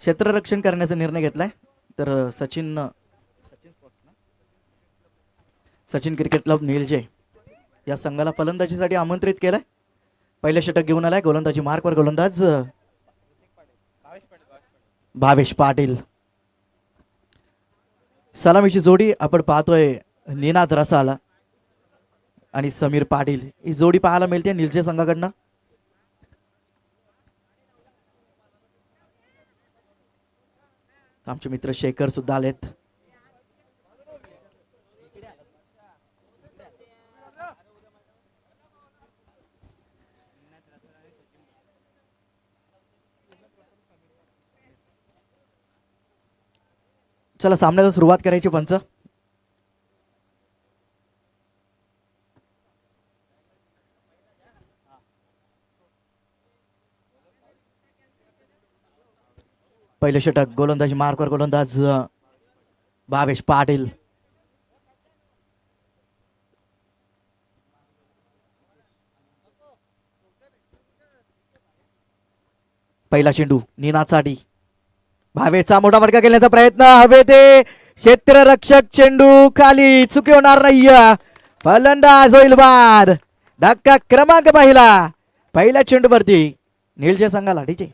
क्षेत्ररक्षण करण्याचा निर्णय घेतलाय. तर सचिन क्रिकेट क्लब निलजे या संघाला फलंदाजीसाठी आमंत्रित केलंय. पहिले षटक घेऊन आलाय. गोलंदाजी मार्कवर गोलंदाज भावेश पाटील. सलामीची जोडी आपण पाहतोय निनाद रसाळ आणि समीर पाटील. ही जोडी पाहायला मिळते निलजे संघाकडनं. आमचे मित्र शेखर सुद्धा आलेत. चला सामन्याला सुरुवात करायची. पंच पहिले षटक गोलंदाजी मार्कवर गोलंदाज भावेश पाटील. पहिला चेंडू निनादसाठी. भावेशचा मोठा फटका केल्याचा प्रयत्न. हवे ते क्षेत्ररक्षक. चेंडू खाली. चुकी होणार नाही. फलंदाज होईल बाद. धक्का क्रमांक पहिल्या चेंडूवरती निलजे संघाला डीजे.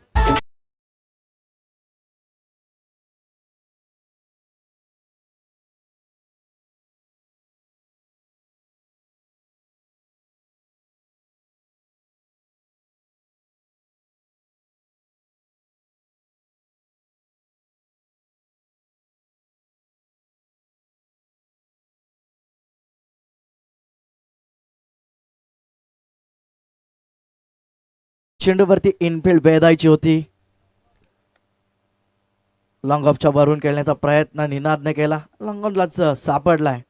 चेंडूवरती इनफिल्ड भेदायची होती. लॉंग ऑफच्या वरून खेळण्याचा प्रयत्न निनादने केला. लॉंग ऑफलाच सापडलाय.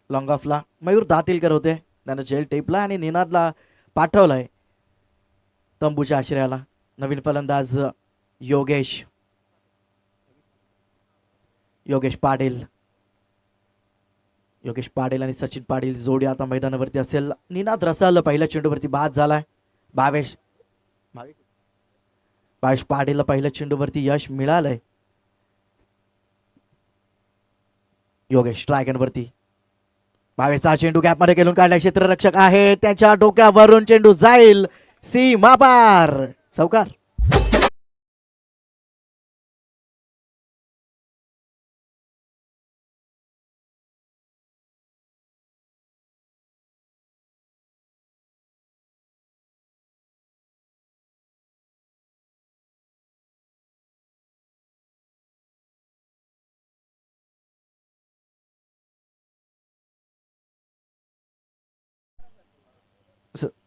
लॉंग ऑफला मयूर दातीलकर होते. त्यानं जेल टेपला आणि निनादला पाठवलाय तंबूच्या आश्रयाला. नवीन फलंदाज योगेश पाटील. योगेश पाटील आणि सचिन पाटील जोडी आता मैदानावरती असेल. निनाद रसाळ पहिल्या चेंडूवरती बाद झालाय. भावेश पाटीलला पहिल्या चेंडूवरती यश मिळालंय. योगेश स्ट्रायकरवरती. भावेशचा चेंडू गॅप मध्ये खेळून काढला. क्षेत्ररक्षक आहे त्याच्या डोक्यावरून चेंडू जाईल सीमा पार. चौकार.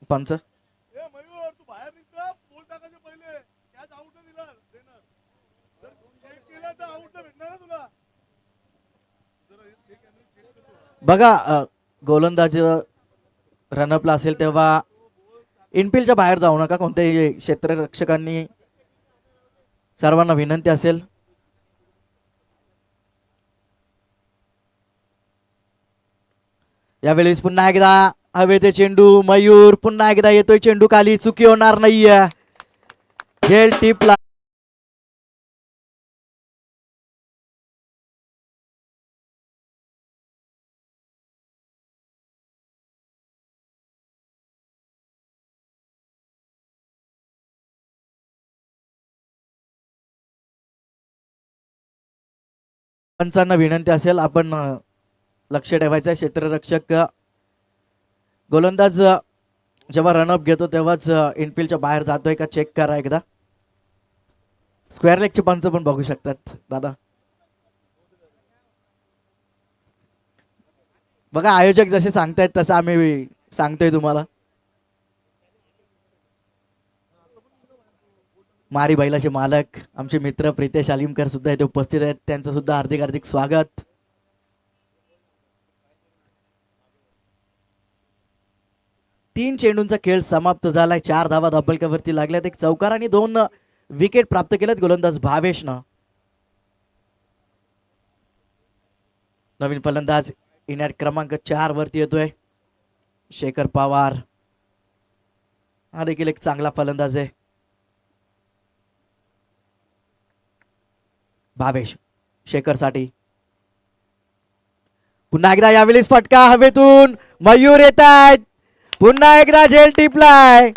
पंच बघा गोलंदाज रनअपला असेल तेव्हा इनफिल्डच्या बाहेर जाऊ नका कोणत्याही क्षेत्ररक्षकांनी. सर्वांना विनंती असेल. यावेळेस पुन्हा एकदा हवे ते चेंडू. मयूर पुन्हा एकदा येतोय चेंडू खाली. चुकी होणार नाहीये. झेल टिपला. पंचांना विनंती असेल आपण लक्ष ठेवायचं. क्षेत्ररक्षक गोलंदाज जेव्हा रनअप घेतो तेव्हाच इनफिल्डच्या बाहेर जातोय का चेक करा एकदा. स्क्वेअर लेगचे पंच पण बघू शकतात दादा. बघा आयोजक जसे सांगतायत तसं आम्ही सांगतोय तुम्हाला. मारी बैलाचे मालक आमचे मित्र प्रितेश आलिमकर सुद्धा इथे उपस्थित आहेत. त्यांचं सुद्धा हार्दिक हार्दिक स्वागत. तीन चेंडूंचा खेळ समाप्त झालाय. 4 धावा धाबलक्यावरती लागल्यात. एक चौकार आणि 2 विकेट प्राप्त केल्यात गोलंदाज भावेशनं. नवीन फलंदाज इनॅट क्रमांक 4 वरती येतोय शेखर पवार. हा देखील एक चांगला फलंदाज आहे. भावेश शेखरसाठी पुन्हा एकदा यावेळेस फटका हवेतून मयूर येत आहेत. पुन्हा एकदा झेल टिपलाय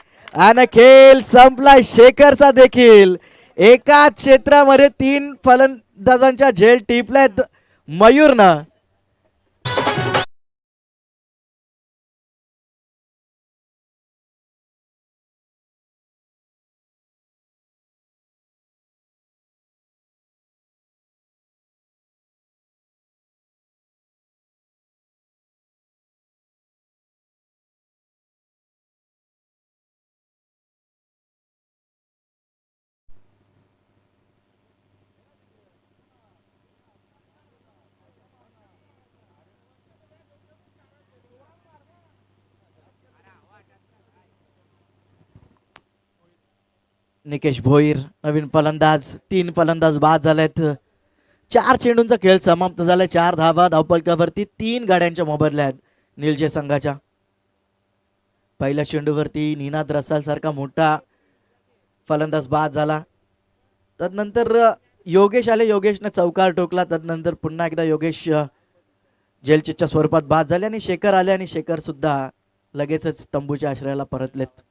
आणि खेळ संपलाय. शेखरचा देखील एकाच क्षेत्रामध्ये 3 फलंदाजांच्या झेल टिपल्यात मयूरनं. निकेश भोईर नवीन फलंदाज. 3 फलंदाज बाद झालेत. 4 चेंडूंचा खेळ समाप्त झालाय. 4 धावा धावपलकावरती 3 गाड्यांच्या मोबदल्यात निलजे संघाच्या. पहिल्या चेंडूवरती निनाद रसाल सारखा मोठा फलंदाज बाद झाला. तदनंतर योगेश आले. योगेशने चौकार ठोकला. तदनंतर पुन्हा एकदा योगेश जेलचिटच्या स्वरूपात बाद झाले आणि शेखर आले आणि शेखर सुद्धा लगेचच तंबूच्या आश्रयाला परतलेत.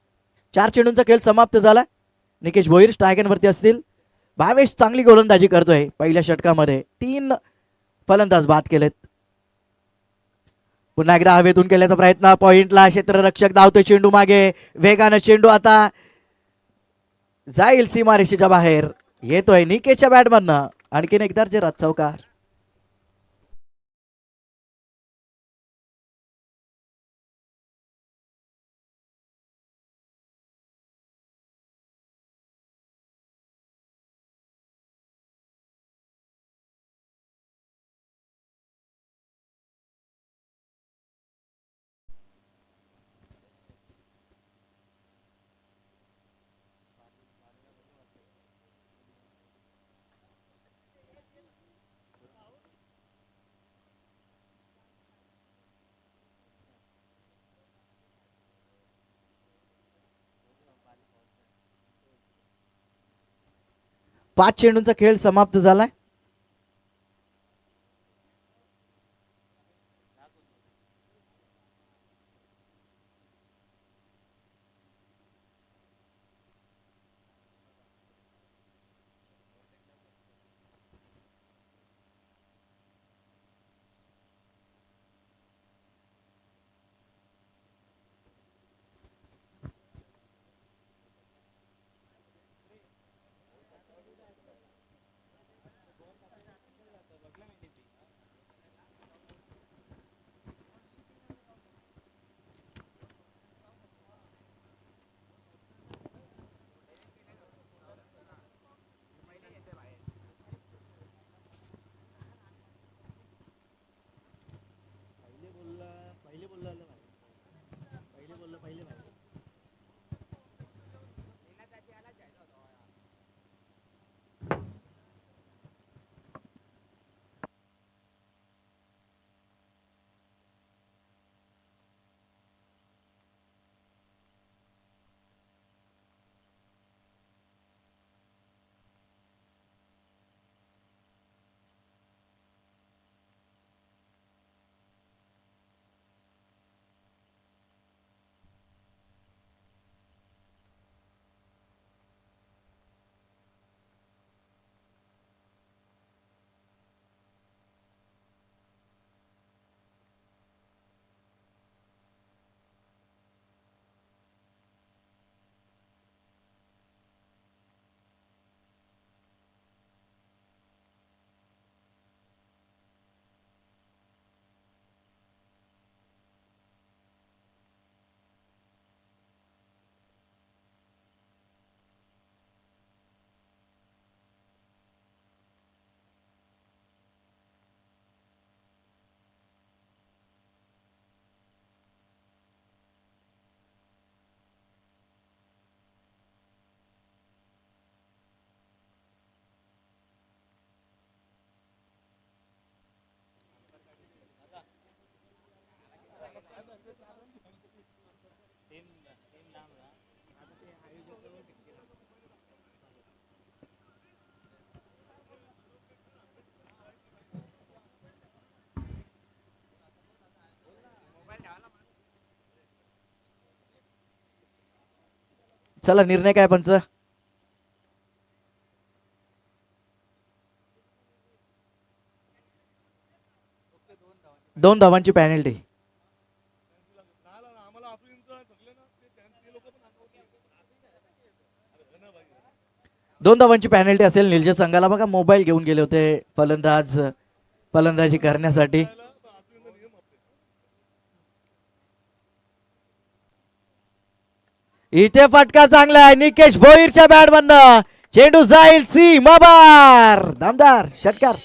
4 चेंडूंचा खेळ समाप्त झाला. निकेश भोईर स्ट्रायगनवरती असतील. भावेश चांगली गोलंदाजी करतोय. पहिल्या षटकामध्ये 3 फलंदाज बाद केलेत. पुन्हा एकदा हवेतून केल्याचा प्रयत्न. पॉइंटला क्षेत्ररक्षक धावतोय. चेंडू मागे वेगानं चेंडू आता जाईल सीमारेषेच्या बाहेर. येतोय निकेशच्या बॅटमधनं आणखीन एकदा जे चौकार. पाच चेंडूंचा खेळ समाप्त झालाय. चला निर्णय काय पंच? 2 धावांची पॅनल्टी. 2 धावांची पॅनल्टी असेल नीलच्या संघाला. बघा मोबाईल घेऊन गेले होते फलंदाजी करण्यासाठी. इथे फटका चांगला आहे निकेश भोईरच्या बॅट मधनं. चेंडू जाईल सी मबार. दमदार षटकार.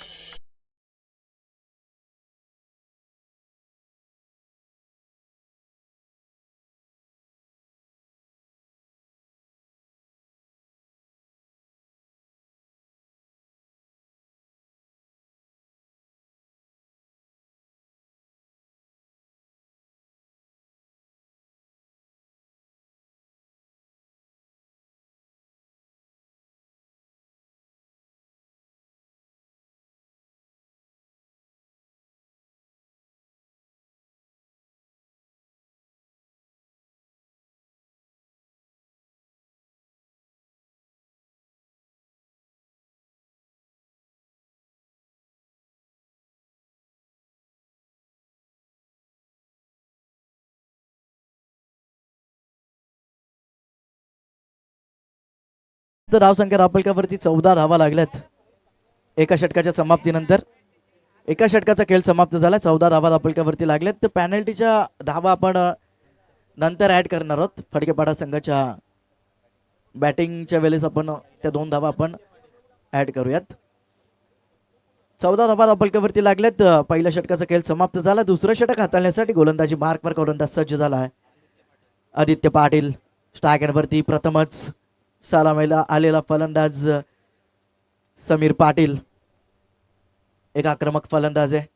धावसंख्या रापलकावरती 14 धावा लागल्यात एका षटकाच्या समाप्तीनंतर. एका षटकाचा खेळ समाप्त झाला. 14 धावा रापलकावरती लागल्यात. तर पॅनल्टीच्या धावा आपण नंतर ऍड करणार आहोत. फडकेपाडा संघाच्या बॅटिंगच्या वेळेस आपण त्या 2 धावा आपण ऍड करूयात. 14 धावा रापलकावरती लागल्यात. पहिल्या षटकाचा खेळ समाप्त झाला. दुसरं षटक हाताळण्यासाठी गोलंदाजी मार्कवर गोलंदाज सज्ज झाला आहे आदित्य पाटील. स्ट्रायक वरती प्रथमच सलामीला आलेला फलंदाज समीर पाटील. एक आक्रमक फलंदाज आहे.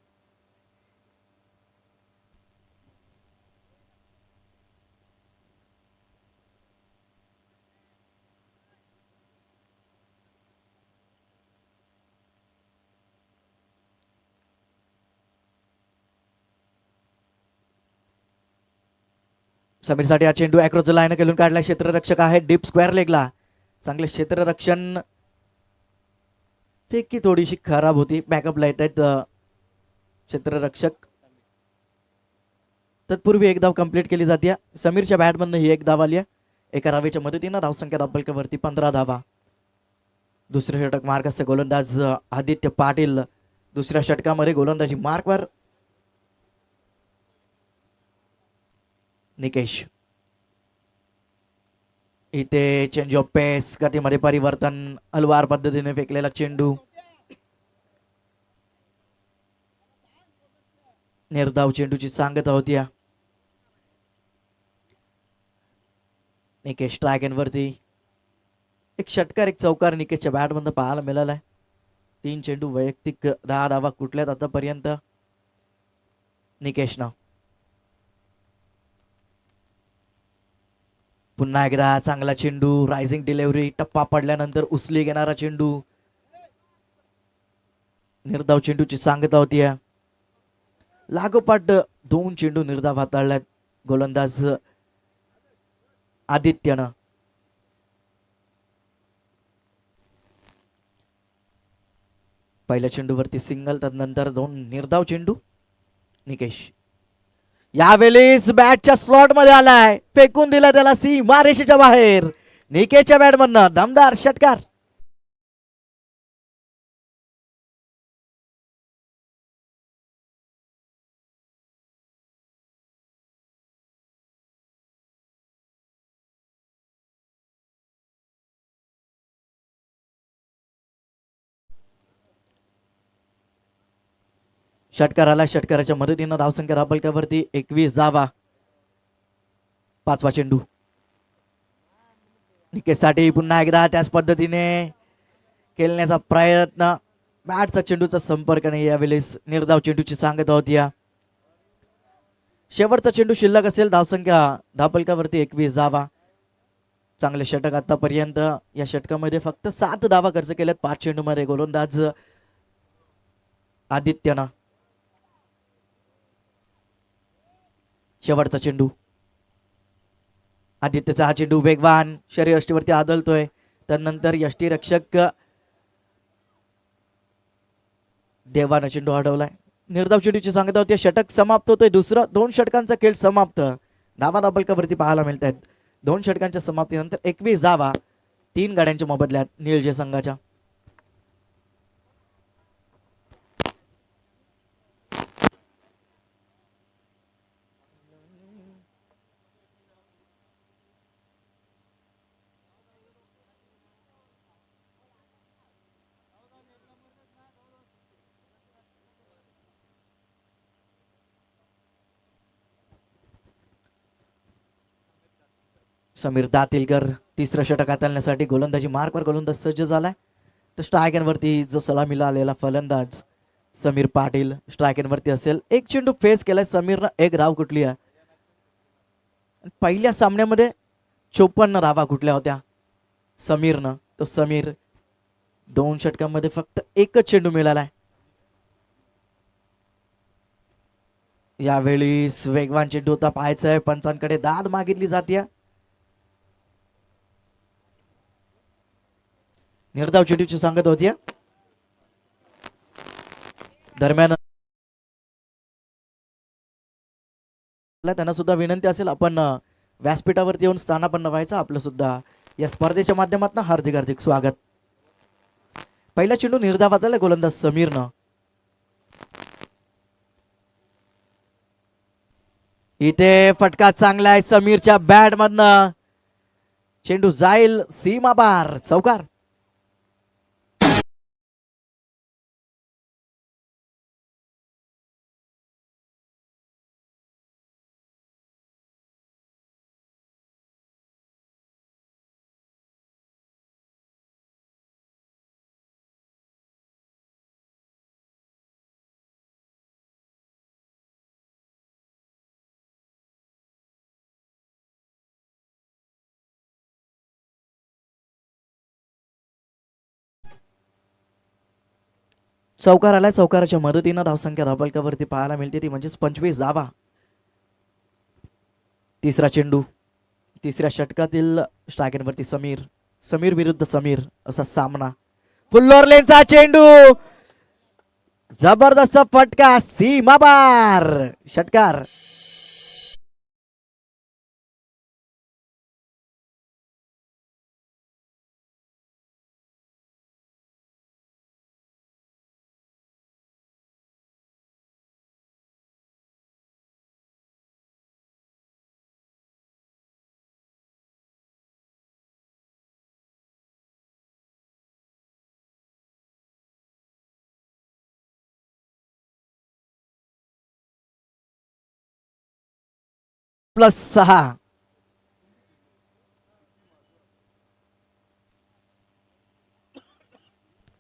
समीरसाठी हा चेंडू अॅक्रॉस लाईन खेळून काढला. क्षेत्ररक्षक आहे डीप स्क्वेअर लेगला. चांगले क्षेत्ररक्षण. फेकी थोडीशी खराब होती. बॅकअपला येत आहेत क्षेत्ररक्षक. तत्पूर्वी एक धाव कंप्लीट केली जाते. समीरच्या बॅटमधनं ही एक धाव आली आहे. एका धावेच्या मदतीनं धावसंख्या रापलकावरती 15 धावा. दुसरे षटक मार्गस्थ गोलंदाज आदित्य पाटील. दुसऱ्या षटकामध्ये गोलंदाजी मार्कवर निकेश. इथे चेंज ऑफ पेस. गतीमध्ये परिवर्तन. हलवार पद्धतीने फेकलेला चेंडू. निर्धाव चेंडूची सांगता होती. निकेश स्ट्रायक वरती. एक षटकार एक चौकार निकेशच्या बॅटमधून पाहायला मिळालाय. 3 चेंडू वैयक्तिक 10 धावा कुठल्यात आतापर्यंत निकेशनं. पुन्हा एकदा चांगला चेंडू. Rising delivery. टप्पा पडल्यानंतर उचली घेणारा चेंडू. निर्धाव चेंडूची सांगता होती. लागोपाठ 2 चेंडू निर्धाव हाताळल्यात गोलंदाज आदित्यनं. पहिल्या चेंडूवरती सिंगल. नंतर 2 निर्धाव चेंडू. निकेश यावेळेस बॅटच्या स्लॉट मध्ये आलाय. फेकून दिला त्याला सीमा रेषेच्या बाहेर. निकेशच्या बॅट मधनं दमदार षटकार. षटकार आला. षटकाराच्या मदतीनं धावसंख्या रापलकावरती 21 धावा. 5वा चेंडू निकेशसाठी. पुन्हा एकदा त्याच पद्धतीने खेळण्याचा प्रयत्न. बॅटचा चेंडूचा संपर्क नाही. यावेळेस निर्धाव चेंडूची सांगता होती. शेवटचा चेंडू शिल्लक असेल. धावसंख्या रापलकावरती 21 धावा. चांगले षटक आतापर्यंत. या षटकामध्ये फक्त 7 धावा खर्च केल्यात 5 चेंडूमध्ये गोलंदाज आदित्यनं. शेवटचा चेंडू आदित्यचा हा चेंडू वेगवान शरीर यष्टीवरती आदळतोय. त्यानंतर यष्टीरक्षक देवानं चेंडू अडवलाय. निर्धाव चेंडूची सांगत होती. षटक समाप्त होतोय. दुसरं 2 षटकांचा खेळ समाप्त. धावा दाबलकावरती पाहायला मिळत आहेत. 2 षटकांच्या समाप्तीनंतर 21 धावा 3 गाड्यांच्या मोबदल्यात निळजे संघाच्या. समीर दातीलकर तिसरं षटक हाताळण्यासाठी गोलंदाजी मार्कवर गोलंदाज सज्ज झालाय. तर स्ट्रायकरवरती जो सलामीला आलेला फलंदाज समीर पाटील स्ट्रायकरवरती असेल. एक चेंडू फेस केलाय समीरनं. एक धाव कुठली आहे. पहिल्या सामन्यामध्ये 54 धावा कुठल्या होत्या समीरनं. तो समीर 2 षटकांमध्ये फक्त एकच चेंडू मिळालाय. यावेळी वेगवान चेंडू होता. पाहायचं आहे पंचांकडे दाद मागितली जाते. निर्धाव चेंडूची सांगत होती. दरम्यान त्यांना सुद्धा विनंती असेल आपण व्यासपीठावरती येऊन स्थानापन्न व्हायचं. आपलं सुद्धा या स्पर्धेच्या माध्यमातून हार्दिक हार्दिक स्वागत. पहिला चेंडू निर्धावात आला गोलंदाज समीरनं. इथे फटका चांगला आहे समीरच्या बॅट मधनं. चेंडू जाईल सीमा बार चौकार. चौकार आलाय. चौकाराच्या मदतीनं धावसंख्या धावफलकावरती पाहायला मिळते ती म्हणजेच 25 धावा. तिसरा चेंडू तिसऱ्या षटकातील स्ट्रायकरवरती समीर. समीर विरुद्ध समीर असा सामना. फुल्लोर लेनचा चेंडू जबरदस्त फटका सीमा बार षटकार. +6.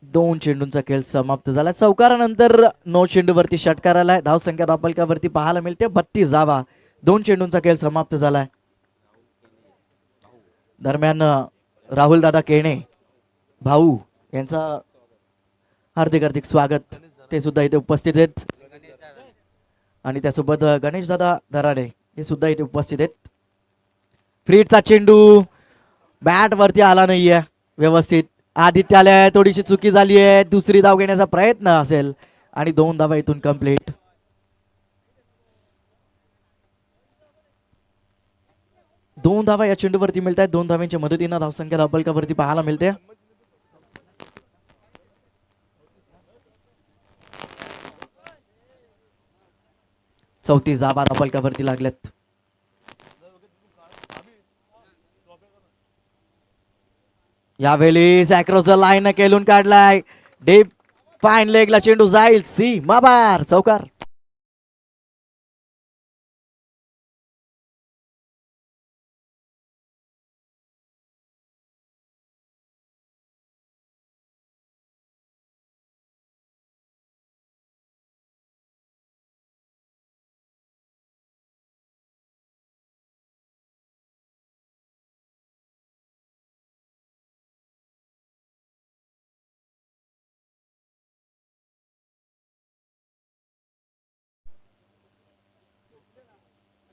दोन चेंडूंचा खेळ समाप्त झाला. चौकारानंतर 9 चेंडूवरती षटकार आलाय. धावसंख्या धावफलकावरती पाहायला मिळते 32 धावा. 2 चेंडूंचा खेळ समाप्त झालाय. दरम्यान राहुल दादा केणे भाऊ यांचा हार्दिक हार्दिक स्वागत. ते सुद्धा इथे उपस्थित आहेत. आणि त्यासोबत गणेश दादा दराडे हे सुद्धा इथे उपस्थित आहेत. फ्रीडचा चेंडू बॅट वरती आला नाहीये व्यवस्थित. आदित्याला थोडीशी चुकी झाली आहे. दुसरी धाव घेण्याचा प्रयत्न असेल आणि 2 धावा इथून कंप्लीट. दोन धावा या चेंडूवरती मिळत आहेत. 2 धावांच्या मदतीनं धावसंख्या धावफलकावरती पाहायला मिळते. चौथी धावा धावफलकावरती लागल्यात. यावेळी सॅक्रॉस लाईन केलून काढलाय. डीप फाईन लेगला चेंडू जाईल सीमा बार चौकार.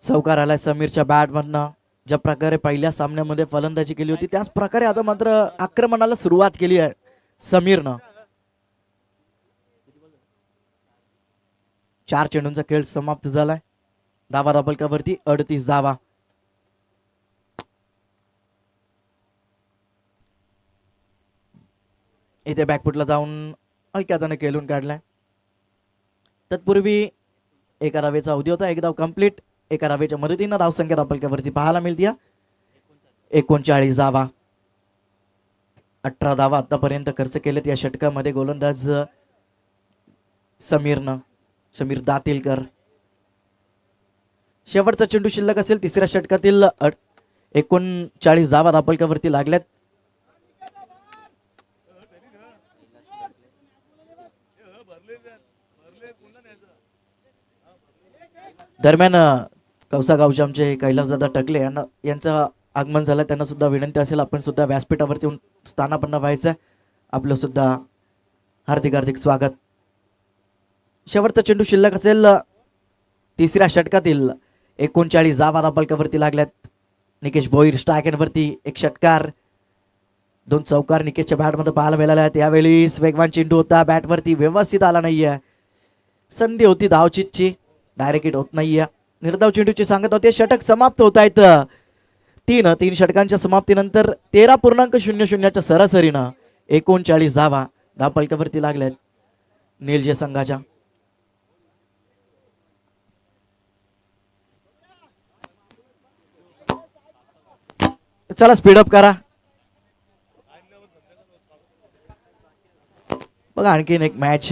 चौकार आलाय समीरच्या बॅट मधनं. ज्या प्रकारे पहिल्या सामन्यामध्ये फलंदाजी केली होती त्याच प्रकारे आता मात्र आक्रमणाला सुरुवात केली आहे समीरनं. 4 चेंडूंचा खेळ समाप्त झालाय. धावा धाबलकावरती 38 धावा. इथे बॅकफुटला जाऊन हलक्या हाताने खेळून काढलाय. तत्पूर्वी एका धावेचा अवधी होता. एक धाव कंप्लीट. एका धावेच्या मदतीनं धावसंख्या धाबलकावरती पाहायला मिळते. 39 धावा. 18 धावा आतापर्यंत खर्च केलेत या षटकामध्ये गोलंदाज समीर दातीलकर. शेवटचा चेंडू शिल्लक असेल तिसऱ्या षटकातील. 39 धावा धाबलकावरती लागल्यात. दरम्यान कौसा गावचे आमचे कैलासदादा टकले यांचं आगमन झालं. त्यांना सुद्धा विनंती असेल आपण सुद्धा व्यासपीठावरती येऊन स्थानापन्न व्हायचं. आपलं सुद्धा हार्दिक हार्दिक स्वागत. शेवटचा चेंडू शिल्लक असेल तिसऱ्या षटकातील. 39 धावा धाबलकावरती लागल्यात. निकेश भोईर स्ट्रायकरवरती एक षटकार, 2 चौकार निकेशच्या बॅटमध्ये पाहायला मिळाल्या आहेत. यावेळी वेगवान चेंडू होता, बॅटवरती व्यवस्थित आला नाहीये. संधी होती धावचीतची, डायरेक्ट हिट होत नाहीये. निर्धाव चेंडूची सांगत होते. षटक समाप्त होत आहेत. तीन षटकांच्या समाप्तीनंतर 13.00च्या सरासरीनं 39 धावा धाबलकावरती लागल्यात निलजे संघाच्या. चला स्पीडअप करा. बघा आणखीन एक मॅच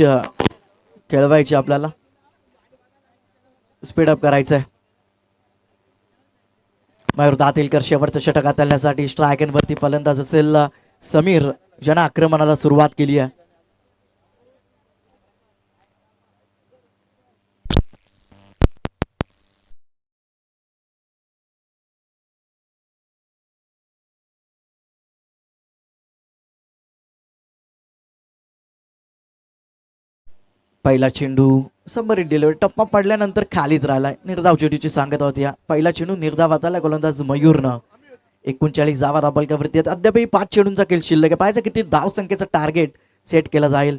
खेळवायची आपल्याला. स्पीडअप करायचं आहे. मयूर दातीलकर शेवटचं षटक हाताळण्यासाठी स्ट्रायकरवरती फलंदाज असेल समीर, ज्यानं आक्रमणाला सुरुवात केली आहे. पहिला चेंडू सबमरीन डिलिव्हरी, टप्पा पडल्यानंतर खालीच राहिलाय. निर्धाव चेंडूची सांगत होती. पहिला चेंडू निर्धाव हाताला गोलंदाज मयूरनं. 39 धावा धाबलकावरती आहेत. अद्यापही 5 चेंडूंचा खेळ शिल्लक आहे. पाहायचं किती धाव संख्येचं टार्गेट सेट केलं जाईल.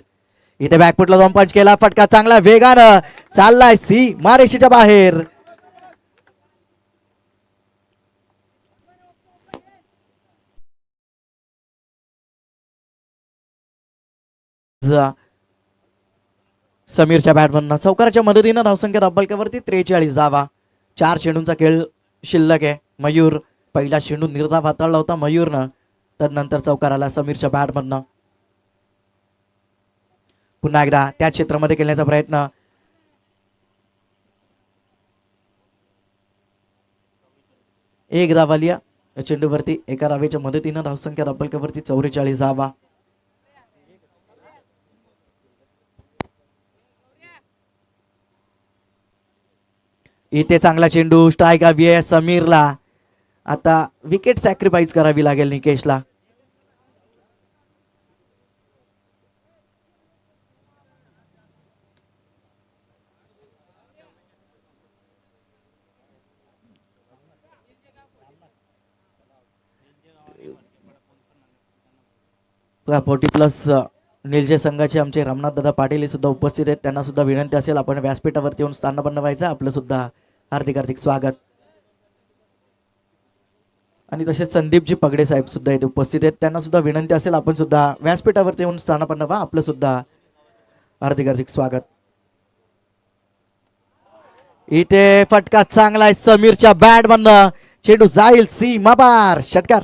इथे बॅकफुटला जाऊन पंच केला. फटका चांगला वेगानं चाललाय सी मारेशीच्या बाहेर. समीरच्या बॅटमधनं चौकाराच्या मदतीनं धावसंख्या धाबलकावरती 43 धावा. 4 चेंडूंचा खेळ शिल्लक आहे. मयूर पहिला चेंडू निर्धाव हाताळला होता मयूरनं, तदनंतर चौकार आला समीरच्या बॅटमधनं. पुन्हा एकदा त्या क्षेत्रामध्ये खेळण्याचा प्रयत्न. एक धाव आली या चेंडूवरती. एका धावेच्या मदतीनं धावसंख्या धाबलकावरती 44 धावा. इथे चांगला चेंडू, स्ट्राईक हवी आहे समीरला. आता विकेट सॅक्रिफाईस करावी लागेल निकेशला. फोर्टी प्लस निलजे संघाचे आमचे रामनाथ दादा पाटील हे सुद्धा उपस्थित आहेत. त्यांना सुद्धा विनंती असेल आपण व्यासपीठावरती येऊन स्थानापन्न व्हायचं. आपलं सुद्धा हार्दिक हार्दिक स्वागत. आणि तसेच संदीपजी पगडे साहेब सुद्धा इथे उपस्थित आहेत. त्यांना सुद्धा विनंती असेल आपण सुद्धा व्यासपीठावरती येऊन स्थानापन्न व्हा. आपलं सुद्धा हार्दिक हार्दिक स्वागत. इथे फटका चांगला आहे समीरच्या बॅट मधनं. चेंडू जाईल सीमा पार. षटकार.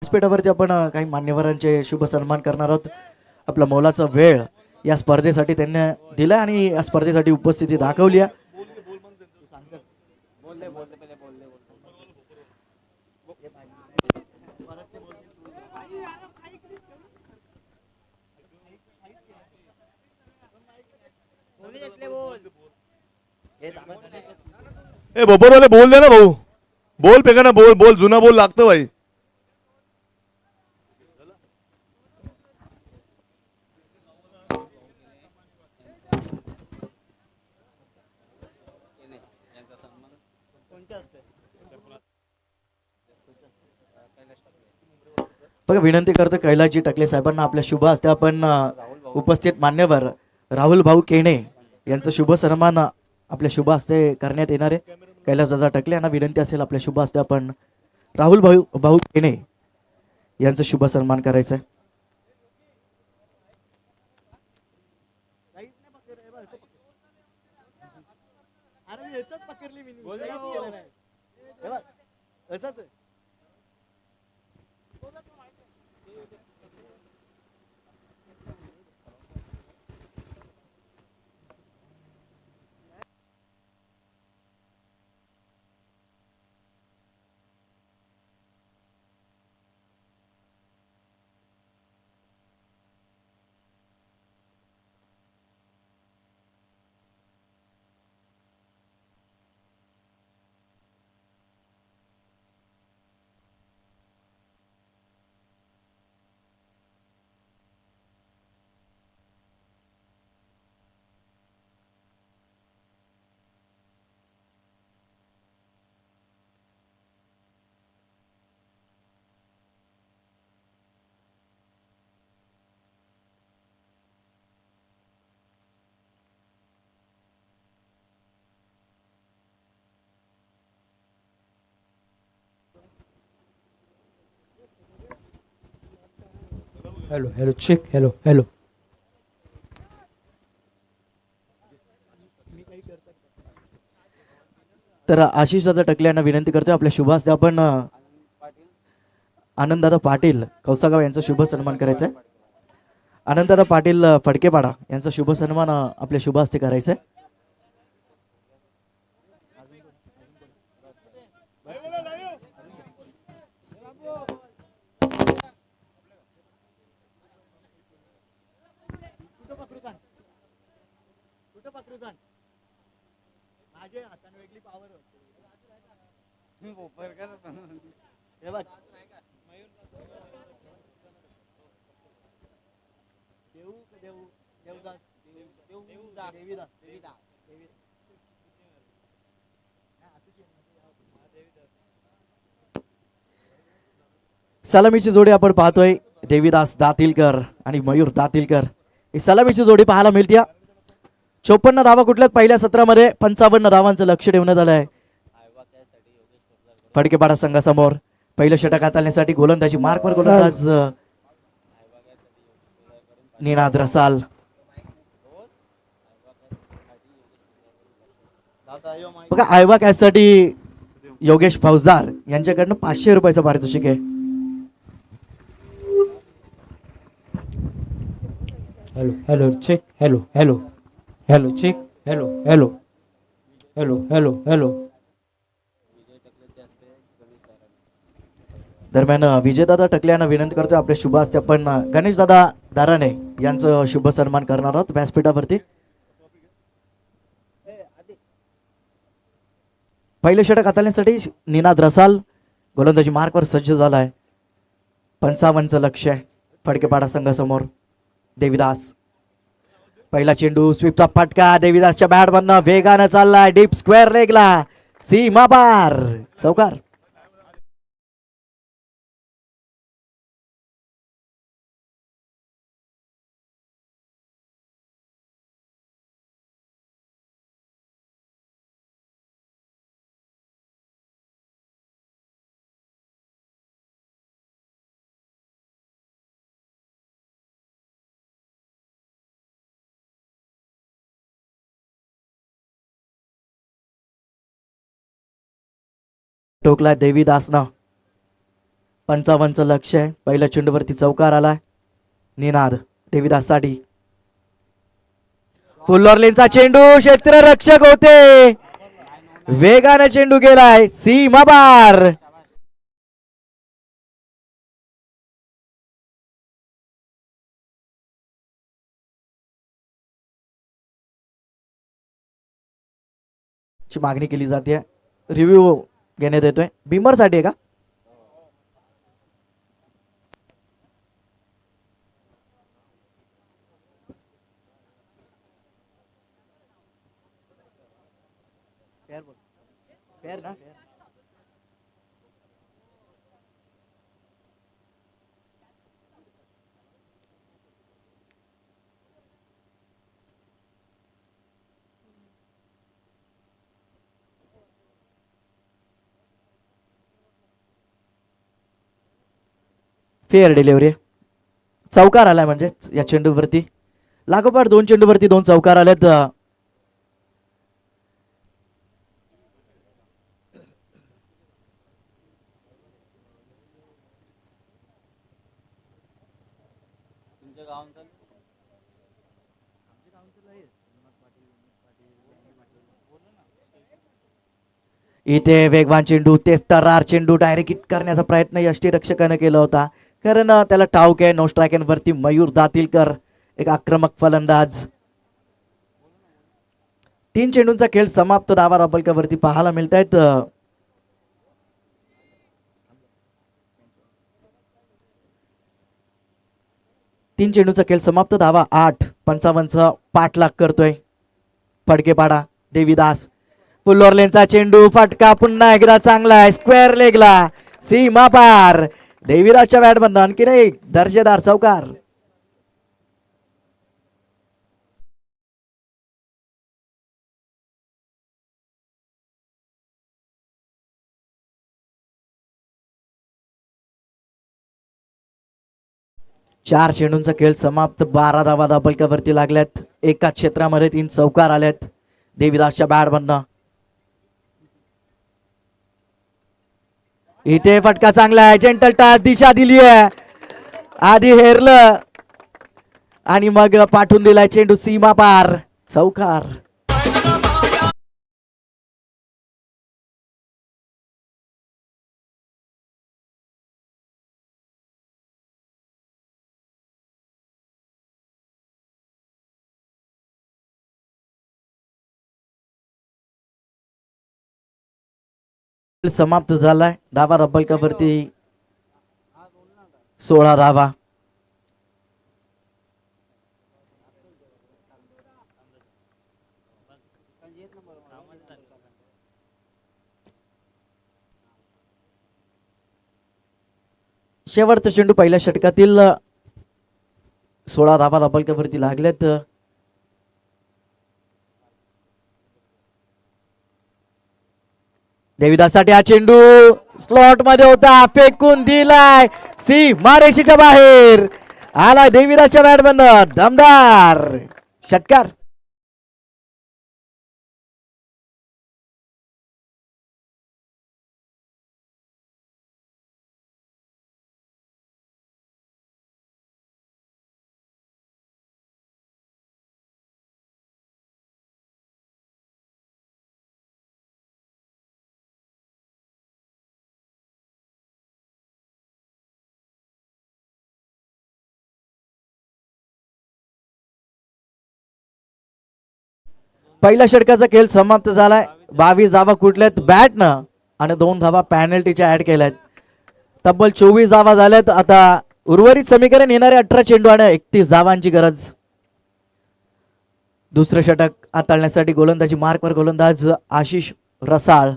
व्यासपीठावरती आपण काही मान्यवरांचे शुभ सन्मान करणार आहोत. आपला मोलाचा वेळ या स्पर्धेसाठी त्यांनी दिला आणि या स्पर्धेसाठी उपस्थिती दाखवली आहे. ए बरोबर वाले बोल दे ना भाऊ, बोल पे का ना, बोल बोल, जुना बोल लागतं भाई. बघा, विनंती करतो कैलासजी टकले साहेबांना आपल्या शुभ हस्ते आपण उपस्थित मान्यवर राहुल भाऊ केणे यांचं शुभ सन्मान आपल्या शुभ हस्ते करण्यात येणार आहे. कैलास दादा टकले यांना विनंती असेल आपल्या शुभ हस्ते आपण राहुल भाऊ केणे यांचं शुभ सन्मान करायचं आहे. Hello hello check hello hello. तर आशिष दादा टकले यांना विनंती करतो आपल्या शुभ हस्ते आपण आनंददादा पाटील कौसागाव यांचा शुभ सन्मान करायचा आहे. आनंददादा पाटील फडकेपाडा यांचा शुभ सन्मान आपल्या शुभ हस्ते करायचा आहे. सलामीची जोडी आपण पाहतोय देवीदास दातीलकर आणि मयूर दातीलकर. ही सलामीची जोडी पाहायला मिळते. 54 धावा कुठल्याच पहिल्या सत्रामध्ये 55 धावांचं लक्ष ठेवण्यात आलं आहे. फडकेपाडा संघासमोर पहिलं षटक हाताळण्यासाठी गोलंदाजी मार्कवर गोलंदाज निनाद रसाल. बघा, आयवा कॅचसाठी योगेश फौजदार यांच्याकडनं 500 रुपयाचं पारितोषिक आहे. Hello hello check hello hello hello check hello hello hello hello hello. दरम्यान विजयदादा टकले यांना विनंती करतो आपल्या शुभ हस्ते आपण गणेशदादा दाराने यांचं शुभ सन्मान करणार आहोत व्यासपीठावरती. पहिले षटक हाताळण्यासाठी निनाद रसाल गोलंदाजी मार्कवर सज्ज झाला आहे. 55चं लक्ष आहे फडकेपाडा संघासमोर. देवीदास पहिला चेंडू स्वीपचा फटका देवीदासच्या बॅट मधनं वेगानं चाललाय डीप स्क्वेअर लेगला सीमा पार चौकार. टोकला देवीदासनं. 55चं लक्ष आहे. पहिल्या चेंडूवरती चौकार आलाय. निनाद देवीदाससाठी. फुल्लॉर्लींचा चेंडू क्षेत्ररक्षक होते. वेगाने चेंडू गेलाय सीमा बार. ची मागणी केली जाते. रिव्ह्यू घेण्यात येतोय. बिमर साठी आहे का? Fair delivery. चौकार आलाय म्हणजे या चेंडूवरती. लागोपाठ 2 चेंडूवरती 2 चौकार आलेत. इथे वेगवान चेंडू तेच तरार चेंडू डायरेक्ट हिट करण्याचा प्रयत्न यष्टीरक्षकाने केला होता. कारण त्याला ठाऊक आहे नो स्ट्राईक वरती मयूर दातीलकर एक आक्रमक फलंदाज. 3 चेंडूंचा खेळ समाप्त. धावा रबलकावरती पाहायला मिळत आहेत. तीन चेंडूचा खेळ समाप्त. धावा 8. 55 पाठलाग करतोय फडकेपाडा देवीदास. फुल्लॉर्लेनचा चेंडू फटका पुन्हा एकदा चांगला आहे. स्क्वेअर लेगला सीमा पार. देवीदासच्या बॅटमधून आणखी एक दर्जेदार चौकार. चार चेंडूंचा खेळ समाप्त. 12 धावा दाबलकावरती लागल्यात. एका क्षेत्रामध्ये 3 चौकार आल्यात देवीदासच्या बॅटमधनं. इथे फटका चांगला आहे. जेंटल टच दिशा दिली आहे. आधी हेरलं आणि मग पाठवून दिलाय चेंडू सीमा पार. चौकार. समाप्त झालाय. धावा रब्बलकावरती 16 धावा. शेवटचा चेंडू पहिल्या षटकातील 16 धावा रब्बलकावरती लागल्यात. देवीदाससाठी हा चेंडू स्लॉट मध्ये होता. फेकून दिलाय सीमारेषेच्या बाहेर. आला देवीदासच्या बॅटमधनं दमदार षटकार. पहिल्या षटकाचा खेळ समाप्त झालाय. 22 धावा कुठल्यात बॅटनं आणि 2 धावा पॅनल्टीच्या ऍड केल्यात. तब्बल 24 धावा झाल्यात. आता उर्वरित समीकरण येणारे 18 चेंडू आणि 31 धावांची गरज. दुसरं षटक हाताळण्यासाठी गोलंदाजी मार्कवर गोलंदाज आशिष रसाळ.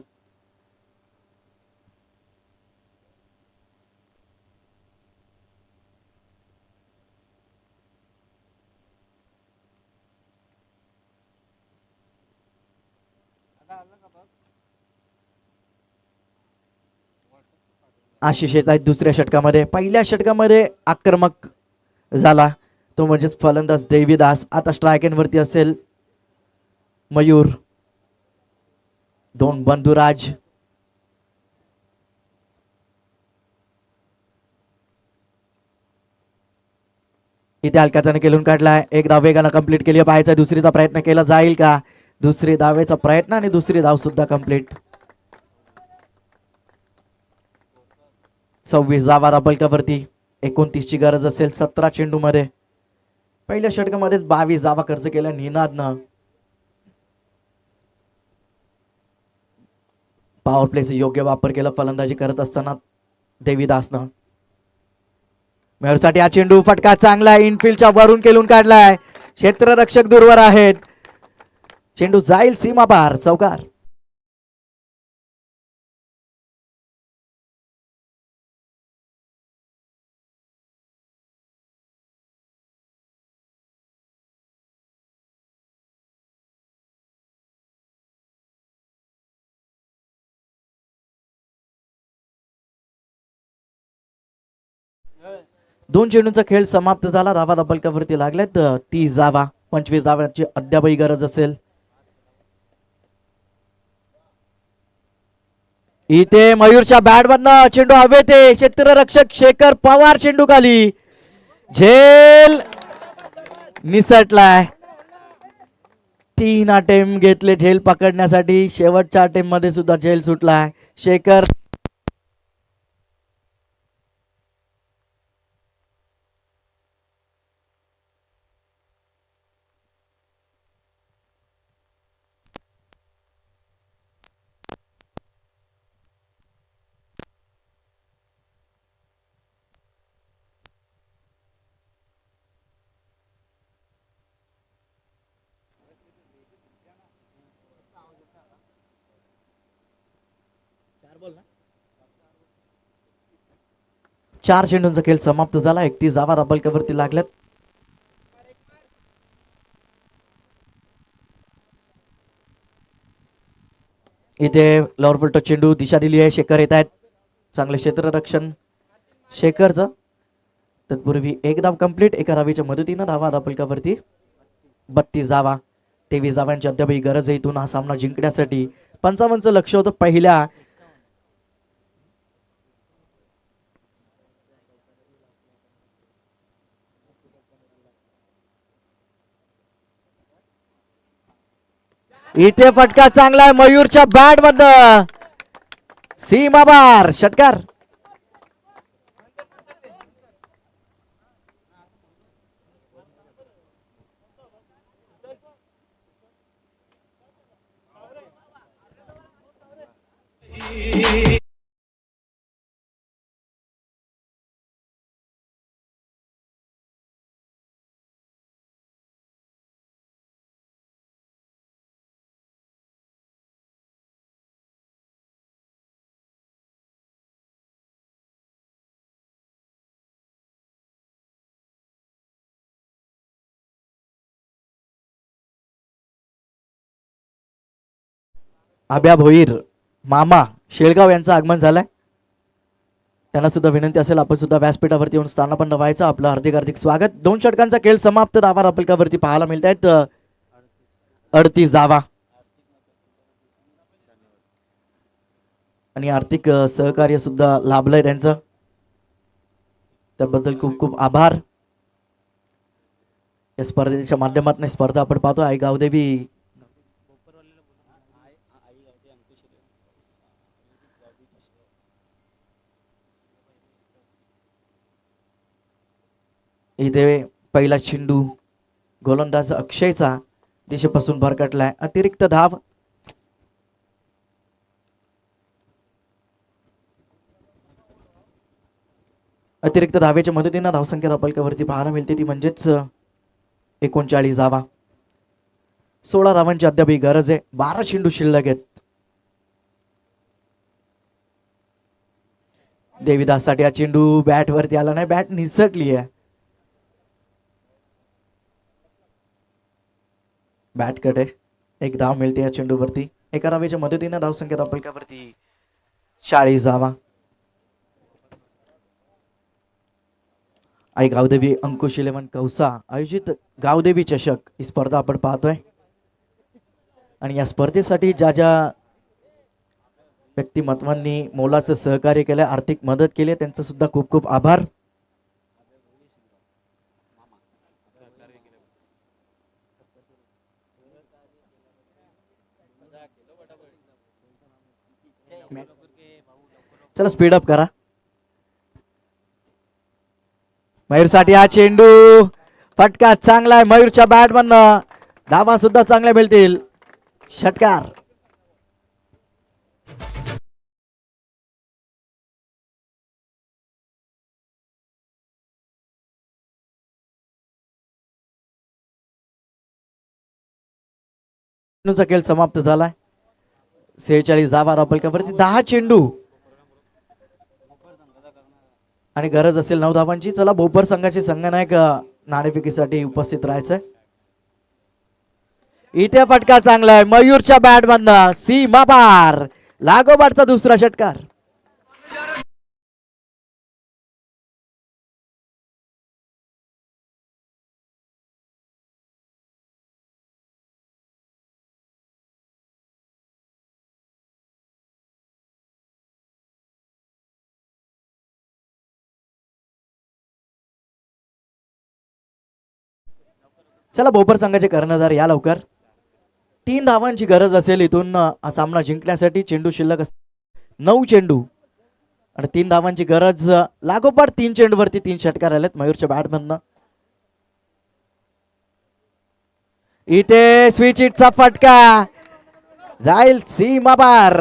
आशिष येत आहेत दुसऱ्या षटकामध्ये. पहिल्या षटकामध्ये आक्रमक झाला तो म्हणजेच फलंदाज देवीदास. आता स्ट्राईक वरती असेल मयूर. 2 बंधुराज. इथे हलक्याचाने केलून काढलाय. एक धाव वेगानं कंप्लीट केली पाहायचा. दुसरीचा प्रयत्न केला जाईल का? दुसरी धावेचा प्रयत्न आणि दुसरी धाव सुद्धा कंप्लीट. 26 धावा धाबलकावरती. 29 ची गरज असेल 17 चेंडू मध्ये. पहिल्या षटकामध्येच 22 धावा खर्च केल्या निनादनं. पॉवर प्लेचा योग्य वापर केला फलंदाजी करत असताना देवीदासनं. मेहरसाठी हा चेंडू फटका चांगला इनफिल्डच्या वरून केलून काढलाय. क्षेत्ररक्षक दूरवर आहेत. चेंडू जाईल सीमा पार. चौकार. दोन चेंडूंचा खेळ समाप्त झाला. धावा धाबलकावरती लागल्यात 30 धावा. 25 धावांची अद्यापही गरज असेल. इथे मयूरच्या बॅट मधनं चेंडू हवेत. क्षेत्ररक्षक शेखर पवार चेंडू खाली. झेल निसटलाय. 3 अटेम्प्ट घेतले झेल पकडण्यासाठी. शेवटच्या अटेम्प्ट मध्ये सुद्धा झेल सुटलाय. शेखर चार चेंडूंचा खेळ समाप्त झाला. 31 धावा धाबलकावरती लागल्यात. इथे लॉवर फुलटो चेंडू दिशा दिली आहे. शेखर येत आहेत. चांगले क्षेत्ररक्षण शेखरचं. तत्पूर्वी एक धाव कंप्लीट. एका धावेच्या मदतीनं धावा धाबलकावरती 32 धावा. 23 धावांची अद्यापही गरज आहे इथून हा सामना जिंकण्यासाठी. 55चं लक्ष होतं पहिल्या इथे फटका चांगला आहे मयूरच्या बॅट मधनं. सीमाबार षटकार. आब्या भोईर मामा शेळगाव यांचं आगमन झालंय. त्यांना सुद्धा विनंती असेल आपण सुद्धा व्यासपीठावरती येऊन स्थानापन्न व्हायचं. आपलं हार्दिक हार्दिक स्वागत. 2 षटकांचा खेळ समाप्त. धावा धाबलकावरती पाहायला मिळत आहेत 38 धावा. आणि आर्थिक सहकार्य सुद्धा लाभलंय त्यांचं. त्याबद्दल खूप खूप आभार. या स्पर्धेच्या माध्यमातून स्पर्धा आपण पाहतो. आई गावदेवी इथे पहिला चेंडू गोलंदाज अक्षयचा दिशेपासून भरकटलाय. अतिरिक्त धाव. अतिरिक्त धावेच्या मदतीनं धावसंख्या धाबलकावरती पाहायला मिळते ती म्हणजेच 39 धावा. 16 धावांची अद्यापही गरज आहे. 12 चेंडू शिल्लक आहेत. देवीदास साठी हा चेंडू बॅट वरती आला नाही. बॅट निसटली आहे. बॅट कट आहे. एक धाव मिळते या चेंडूवरती. एका धावेच्या मदतीनं धावसंख्या धाबलकावरती 40 धावा. आई गावदेवी अंकुश 11 कौसा आयोजित गावदेवी चषक ही स्पर्धा आपण पाहतोय. आणि या स्पर्धेसाठी ज्या ज्या व्यक्तिमत्वांनी मोलाचं सहकार्य केलं, आर्थिक मदत केली, त्यांचं सुद्धा खूप खूप आभार. चला स्पीडअप करा. मयूरसाठी हा चेंडू फटका चांगला आहे मयूरच्या बॅट मधनं. धावा सुद्धा चांगल्या मिळतील. षटकार. चा खेळ समाप्त झालाय. 46 धावा रापलकावरती 10 चेंडू आणि गरज असेल 9 धावांची. चला भोपर संघाचे संघनायक नाणेफेकीसाठी उपस्थित राहायचंय. इथे फटका चांगला आहे मयूरच्या बॅट मधनं. सीमा पार. लागोपाठचा दुसरा षटकार. चला भोपर संघाचे कर्णधार या लवकर. 3 धावांची गरज असेल इथून हा सामना जिंकण्यासाठी. चेंडू शिल्लक 9 चेंडू आणि 3 धावांची गरज. लागोपाठ 3 चेंडूवरती 3 षटकार आलेत मयूरच्या बॅट मधनं. इथे स्विच हिटचा फटका जाईल सीमा पार.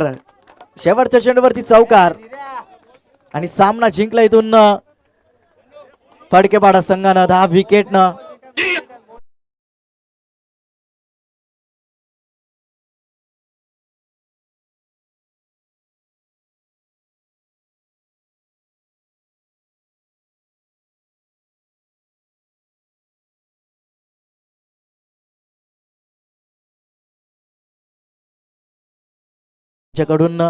शेवटच्या चेंडूवरती चौकार आणि सामना जिंकला इथून फडकेपाडा संघानं 10 विकेटनं. कडून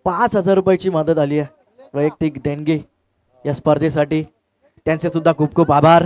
5,000 रुपयाची मदत आली आहे वैयक्तिक देणगी या स्पर्धेसाठी. त्यांचे सुद्धा खूप खूप आभार.